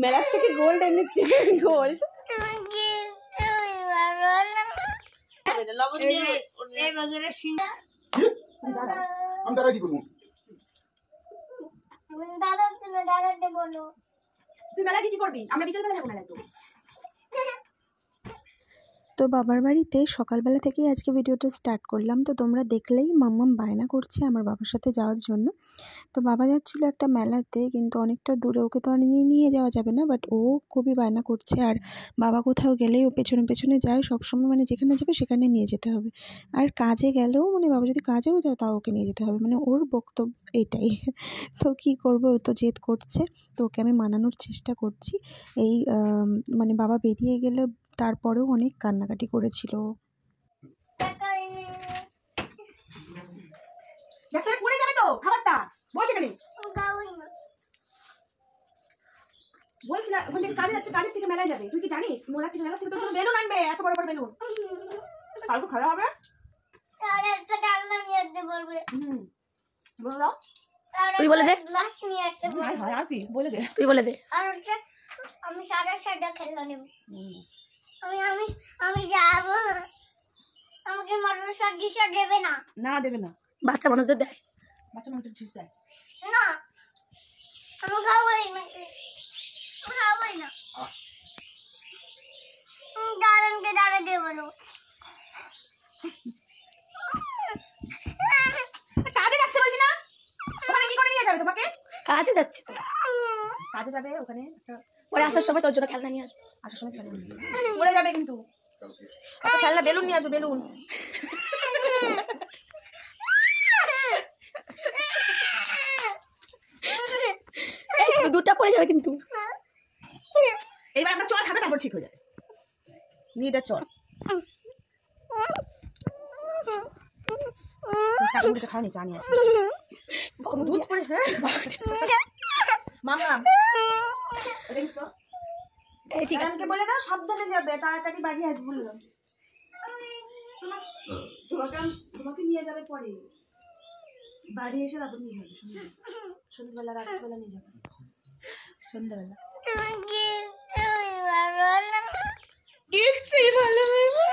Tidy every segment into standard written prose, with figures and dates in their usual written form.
মেলার থেকে গোল্ড এনেছি, গোল্ড। তুই মেলা কি করবি? আমরা বিকেলবেলা যাবো মেলায়। তো বাবার বাড়িতে সকালবেলা থেকেই আজকে ভিডিওটা স্টার্ট করলাম। তো তোমরা দেখলেই মাম্মাম বায়না করছে আমার বাবার সাথে যাওয়ার জন্য। তো বাবা যাচ্ছিলো একটা মেলাতে, কিন্তু অনেকটা দূরে, ওকে তো আর নিয়ে যাওয়া যাবে না, বাট ও খুবই বায়না করছে। আর বাবা কোথাও গেলেই ও পেছনে পেছনে যায় সবসময়, মানে যেখানে যাবে সেখানে নিয়ে যেতে হবে। আর কাজে গেলেও, মানে বাবা যদি কাজেও যায় তাও ওকে নিয়ে যেতে হবে, মানে ওর বক্তব্য এটাই। তো কী করবো, ও তো জেদ করছে, তো ওকে আমি মানানোর চেষ্টা করছি। এই মানে বাবা বেরিয়ে গেলে তারপরেও অনেক কান্নাকাটি করেছিল। পড়ে যাবে তো খাবারটা, বসে এখানে। বলছি না, ওখান থেকে কাজে যাচ্ছে, কাজের থেকে মেলায় যাবে। তুই কি জানিস মেলা থেকে তোর জন্য বেলুন আনবে, এত বড় বড় বেলুন। কালকে খাওয়া হবে, আর একটা ডালনা নিয়ে আসতে বলবে। বলে দাও, তুই বলে দে। গ্লাস নিয়ে আসতে বলবে। হয় আর কি বলে দে, তুই বলে দে। আর হচ্ছে আমি সাদা খেলনা নেব। আমি যাব, আমাকে মটর সার্জিসা দেবে না। না দেবে না, বাচ্চা মানুষদের দেয়, বাচ্চা মানুষদের ঠিক দেয় না। আমি খাওয়াই না, দাঁড়ানকে দাঁড়া দিয়ে বলো। কাজে যাচ্ছে বলছি না, ওখানে কি করে নিয়ে যাবে তোমাকে? কাজে যাচ্ছে তো, কাজে যাবে, ওখানে পরে আসার সময় তোর জন্য খেলনা নিয়ে আসবে। আসার সময় খেলনা নিয়ে পড়ে যাবে, কিন্তু একটা খেলনা বেলুন নিয়ে আসবে, বেলুন। দুধটা পড়ে যাবে কিন্তু। এইবার একটা চল খাবে, তারপর ঠিক হয়ে যাবে। নিয়ে এটা চল, খাওয়ানি চা নিয়ে আসি, দুধ পড়ে। হ্যাঁ মামা বলে দাও সাবধানে যাবে, তাড়াতাড়ি বাড়ি আসবে বললো। তোমাকে নিয়ে যাবে পরে, বাড়ি এসে তারপর নিয়ে যাবে সন্ধ্যাবেলা, রাত্রিবেলা নিয়ে যাবে, সন্ধ্যাবেলা। কিচ্ছুই ভালোবেসে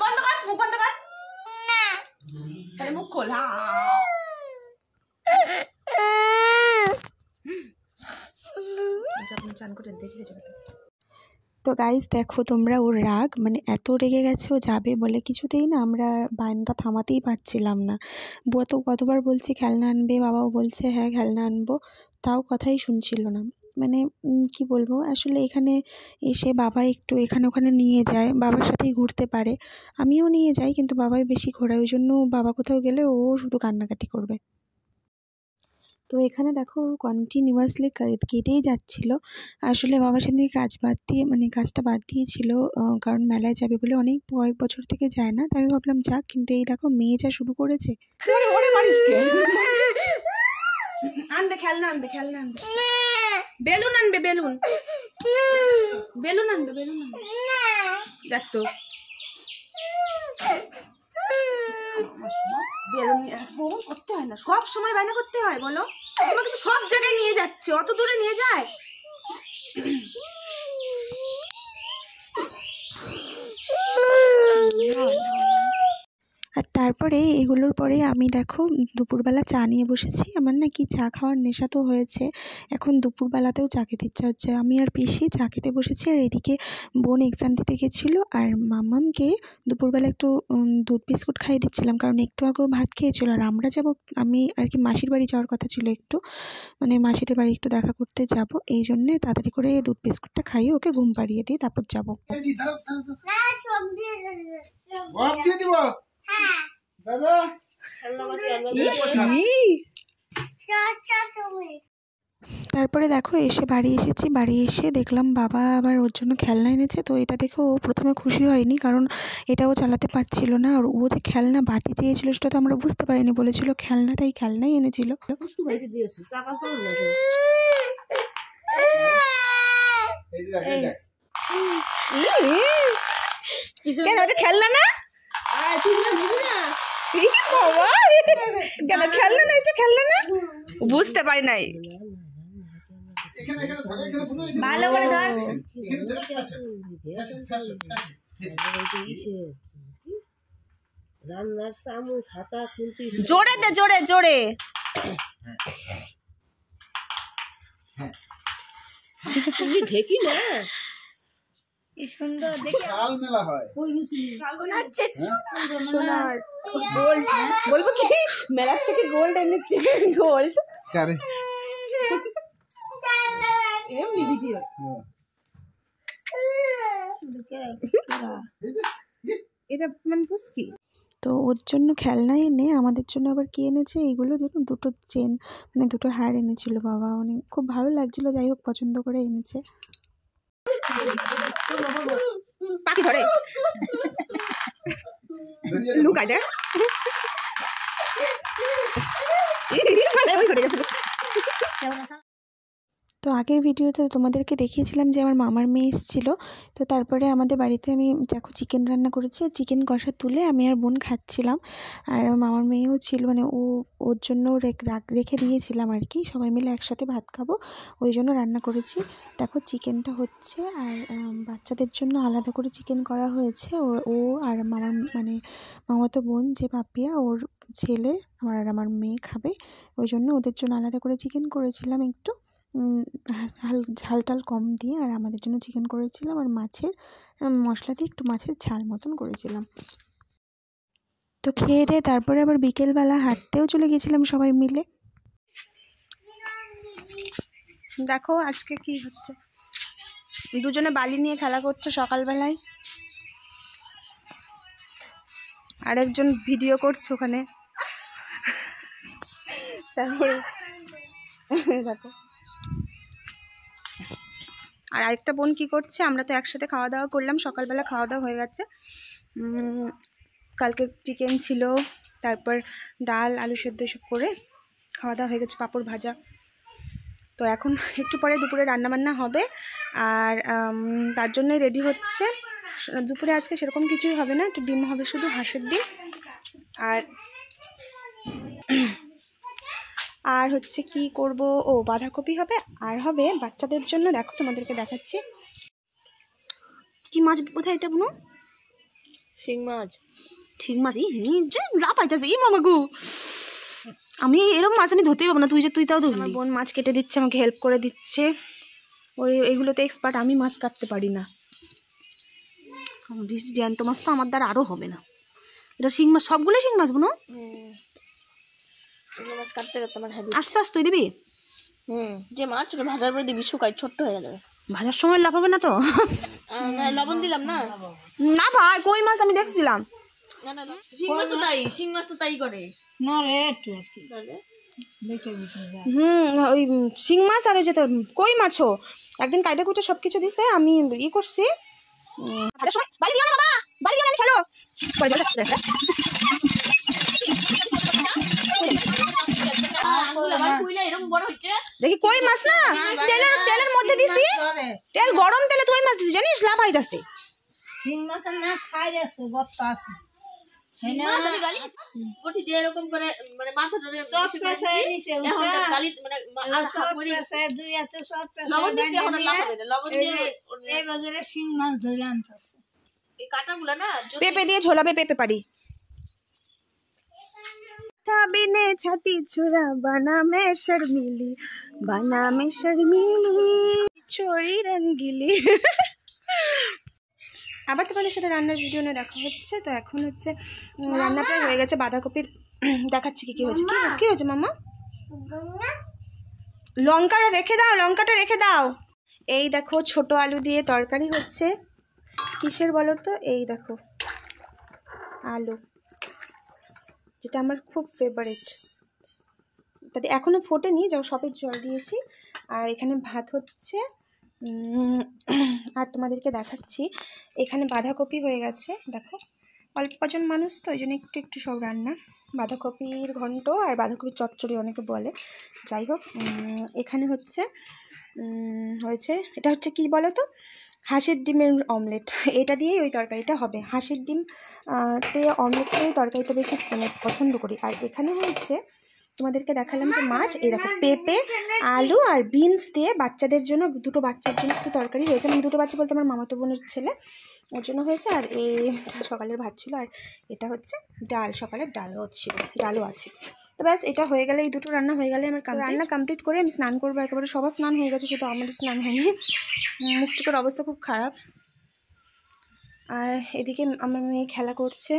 বন্ধ কর, মুখ বন্ধ কর, তাহলে মুখ খোল। চান করে দেখে যাবে। তো গাইস দেখো তোমরা, ওর রাগ মানে এত রেগে গেছে, ও যাবে বলে কিছুতেই না, আমরা বায়নাটা থামাতেই পারছিলাম না। কতবার বলছি খেলনা আনবে, বাবাও বলছে হ্যাঁ খেলনা আনবো, তাও কথাই শুনছিল না। মানে কি বলবো, আসলে এখানে এসে বাবা একটু এখানে ওখানে নিয়ে যায়, বাবার সাথেই ঘুরতে পারে, আমিও নিয়ে যাই, কিন্তু বাবাই বেশি ঘোরায়, ওই জন্য বাবা কোথাও গেলে ও শুধু কান্নাকাটি করবে। তো এখানে দেখো কন্টিনিউয়াসলি কেঁদেই যাচ্ছিলো। আসলে বাবা সেদিকে কাজটা বাদ দিয়েছিল, কারণ মেলায় যাবে বলে কয়েক বছর থেকে যায় না, তাই আমি ভাবলাম যাক, কিন্তু এই দেখো মেয়ে যা শুরু করেছে। আনবে খেলনা, বেলুন আনবে, বেলুন আনবে। দেখ তো বেলুন নিয়ে আসবো, করতে হয় না, সব সময় বায়না করতে হয় বলো? তোমাকে তো সব জায়গায় নিয়ে যাচ্ছে, অত দূরে নিয়ে যায়। আর তারপরে এগুলোর পরে আমি দেখো দুপুরবেলা চা নিয়ে বসেছি। আমার নাকি চা খাওয়ার নেশা তো হয়েছে, এখন দুপুরবেলাতেও চা খেতে ইচ্ছা হচ্ছে। আমি আর পিসি চা খেতে বসেছি, আর এদিকে বোন এক্সাম দিতে গেছিলো, আর মাম্মামকে দুপুরবেলা একটু দুধ বিস্কুট খাইয়ে দিচ্ছিলাম, কারণ একটু আগেও ভাত খেয়েছিল। আর আমরা যাবো, আমি আর কি মাসির বাড়ি যাওয়ার কথা ছিল, একটু মানে মাসিদের বাড়ি একটু দেখা করতে যাব, এই জন্যে তাড়াতাড়ি করে দুধ বিস্কুটটা খাইয়ে ওকে ঘুম পাড়িয়ে দিই, তারপর যাবো। তারপরে দেখো বাড়ি এসেছি, বাড়ি এসে দেখলাম বাবা আবার ওর জন্য খেলনা এনেছে। তো এটা দেখে ও প্রথমে খুশি হয়নি, কারণ এটাও চালাতে পারছিল না। আর ও যে খেলনা বাটি চেয়েছিল সেটা তো আমরা বুঝতে পারিনি, বলেছিল খেলনা, তাই খেলনাই এনেছিল। খেলনা না, কেন খেললো না? একটু খেললো না, বুঝতে পারি নাই। ভালো করে ধর। রান্নার চামচ হাতা খুন্তি জোরে দে, জোরে জোরে। তুমি ঢেকি না সুন্দর দেখে কাল মেলা হয়। সোনার গোল্ড বলবো কি, মেলা থেকে গোল্ড এনেছে। গোল্ড কারে এমনি ভিডিও। এটা মানে বুঝকি। তো ওর জন্য খেলনা এনে আমাদের জন্য আবার কি এনেছে এইগুলো, দেখুন দুটো চেন মানে দুটো হার এনেছিল বাবা, মানে খুব ভালো লাগছিল, যাই হোক পছন্দ করে এনেছে। পাখি ধরে লুকাই দেখ। তো আগের ভিডিওতে তোমাদেরকে দেখিয়েছিলাম যে আমার মামার মেয়ে এসেছিলো, তো তারপরে আমাদের বাড়িতে আমি দেখো চিকেন রান্না করেছি, চিকেন কষা তুলে আমি আর বোন খাচ্ছিলাম, আর আমার মামার মেয়েও ছিল, মানে ওর জন্য রেখে দিয়েছিলাম আর কি, সবাই মিলে একসাথে ভাত খাবো ওই জন্য রান্না করেছি। দেখো চিকেনটা হচ্ছে, আর বাচ্চাদের জন্য আলাদা করে চিকেন করা হয়েছে। ও আর মামার মানে মামাতো বোন যে পাপিয়া, ওর ছেলে আমার মেয়ে খাবে, ওই জন্য ওদের জন্য আলাদা করে চিকেন করেছিলাম, একটু ঝাল টাল কম দিয়ে, আর আমাদের জন্য চিকেন করেছিলাম, আর মাছের মশলা দিয়ে একটু মাছের ঝাল মতন করেছিলাম। তো খেয়ে দিয়ে তারপরে আবার বিকেলবেলা হাঁটতেও চলে গেছিলাম সবাই মিলে। দেখো আজকে কি হচ্ছে, দুজনে বালি নিয়ে খেলা করছে সকালবেলায়, আরেকজন ভিডিও করছে ওখানে। তারপরে দেখো আর আরেকটা বোন কি করছে, আমরা তো একসাথে খাওয়া দাওয়া করলাম, সকালবেলা খাওয়া দাওয়া হয়ে গেছে। কালকে চিকেন ছিল, তারপর ডাল আলু সেদ্ধ সব করে খাওয়া দাওয়া হয়ে গেছে, পাঁপড় ভাজা। তো এখন একটু পরে দুপুরে রান্নাবান্না হবে, আর তার জন্যই রেডি হচ্ছে। দুপুরে আজকে সেরকম কিছুই হবে না, একটু ডিম হবে, শুধু হাঁসের ডিম। আর হচ্ছে কি করব, ও বাঁধাকপি হবে, আর হবে বাচ্চাদের জন্য, দেখো তোমাদেরকে দেখাচ্ছি কি মাছ, কোথায় এটা বুনো, শিং মাছ। ঠিক মাছ। যা পাইতেছে ই মামাগু, আমি এরকম মাছ আমি ধরতেই পাবো না, তুই তাও ধরলি। আমার বোন মাছ কেটে দিচ্ছে, আমাকে হেল্প করে দিচ্ছে, এইগুলোতে এক্সপার্ট, আমি মাছ কাটতে পারি না। জ্যান্ত মাছ তো আমার দ্বারা আরও হবে না। এটা শিং মাছ, সবগুলোই শিং মাছ বুনো, মাছ কাটতে কাটতে আমার হ্যাবিট। আস্তে আস্তে তুই দিবি। যে মাছ ওটা ভাজার পরে দিবি, শুকাই ছোট্ট হয়ে যাবে, ভাজার সময় লাভ হবে না তো। লবণ দিলাম না, না ভাই, কই মাছ আমি দেখছিলাম। না না শিং মাছ তো তাই, শিং মাছ তো তাই করে না রে, একটু একটু তাহলে ওই শিং মাছ আর ওই যে তোর কই মাছও একদিন কাইটা কুটে সব কিছু দিছে, আমি করছি ভাজার সময়। বালি দিও না বাবা, বালি দিও না, আমি খেলো পরে জল খাচ্ছি। দেখি কই মাছ না, তেলের মধ্যে দিছি, তেল গরম তেলে কই মাছ দিছি, জানিস লাভ হইতাছে। শিং মাছের না খাই যাচ্ছে, গর্ত আছে এরকম করে মানে মাথা ধরে চট পেঁচায় নিছে, দুই হাতে চট পেঁচায় এই বাজারে শিং মাছ ধরে আনতেছে। এই কাঁটাগুলো না পেঁপে দিয়ে ঝোলাবে, পেঁপে পারি। बिने छाती छुरा बना में शर्मिली, बना में शर्मिली छोरी रंगीली। আবার তোমাদের সাথে রান্নার ভিডিও নিয়ে দেখা হচ্ছে। তো এখন হচ্ছে রান্না প্রায় হয়ে গেছে, বাঁধাকপির দেখাচ্ছি কি হয়েছে। কি হয়েছে মামা, লঙ্কাটা রেখে দাও, লঙ্কাটা রেখে দাও। এই দেখো ছোট আলু দিয়ে তরকারি হচ্ছে, কিসের বলো তো, এই দেখো আলু, যেটা আমার খুব ফেভারিট, তাতে এখনও ফোটেনি, যাও সবের জল দিয়েছি। আর এখানে ভাত হচ্ছে, আর তোমাদেরকে দেখাচ্ছি এখানে বাঁধাকপি হয়ে গেছে, দেখো অল্প কজন মানুষ তো ওই জন্য একটু একটু সব রান্না, বাঁধাকপির ঘন্ট আর বাঁধাকপির চচ্চড়ি অনেকে বলে, যাই হোক। এখানে হচ্ছে হয়েছে, এটা হচ্ছে কি বলো তো, হাঁসের ডিমের অমলেট, এটা দিয়েই ওই তরকারিটা হবে। হাঁসের ডিম তে অমলেট করে তরকারিটা বেশি মানে পছন্দ করি। আর এখানে হচ্ছে তোমাদেরকে দেখালাম যে মাছ, এই দেখো পেঁপে আলু আর বিনস দিয়ে বাচ্চাদের জন্য, দুটো বাচ্চার জন্য একটু তরকারি হয়েছে, মানে দুটো বাচ্চা বলতে আমার মামাতো বোনের ছেলে, ওর জন্য হয়েছে। আর এইটা সকালের ভাত ছিল, আর এটা হচ্ছে ডাল, সকালের ডালও ছিল, ডালও আছে। তো ব্যাস এটা হয়ে গেলে, এই দুটো রান্না হয়ে গেলে আমার রান্না কমপ্লিট করে আমি স্নান করবো একেবারে। সবার স্নান হয়ে গেছে, শুধু আমার স্নান হয়নি। মুখ টুকের অবস্থা খুব খারাপ। আর এদিকে আমার মেয়ে খেলা করছে।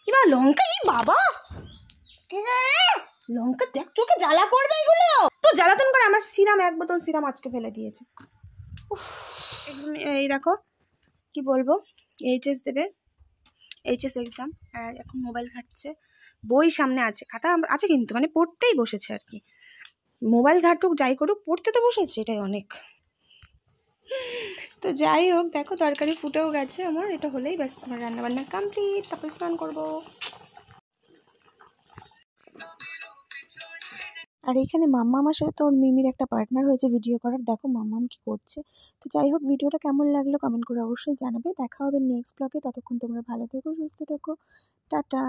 এবার লঙ্কা, এই বাবা লঙ্কা দেখ, চোখে জ্বালা করবে এগুলো তো, জ্বালাতন করে। আমার সিরাম, এক বোতল সিরাম আজকে ফেলে দিয়েছে। এই দেখো কি বলবো, এইচএস দেবে, এইচএস এক্সাম, আর এখন মোবাইল ঘাটছে। বই সামনে আছে, খাতা আছে কিন্তু মানে পড়তেই বসেছে আর কি। মোবাইল ঘাটুক যাই করুক, পড়তে তো বসেছে, এটাই অনেক। তো যাই হোক, দেখো তরকারি ফুটেও গেছে আমার, এটা হলেই ব্যাস আমার রান্নাবান্না কমপ্লিট, তারপর স্নান করবো। আর এখানে মাম্মামার সাথে তো ওর মিমির একটা পার্টনার হয়েছে ভিডিও করার, দেখো মাম্মাম কি করছে। তো যাই হোক, ভিডিওটা কেমন লাগলো কমেন্ট করে অবশ্যই জানাবে। দেখা হবে নেক্সট ব্লগে, ততক্ষণ তোমরা ভালো থেকো, সুস্থ থেকো, টাটা।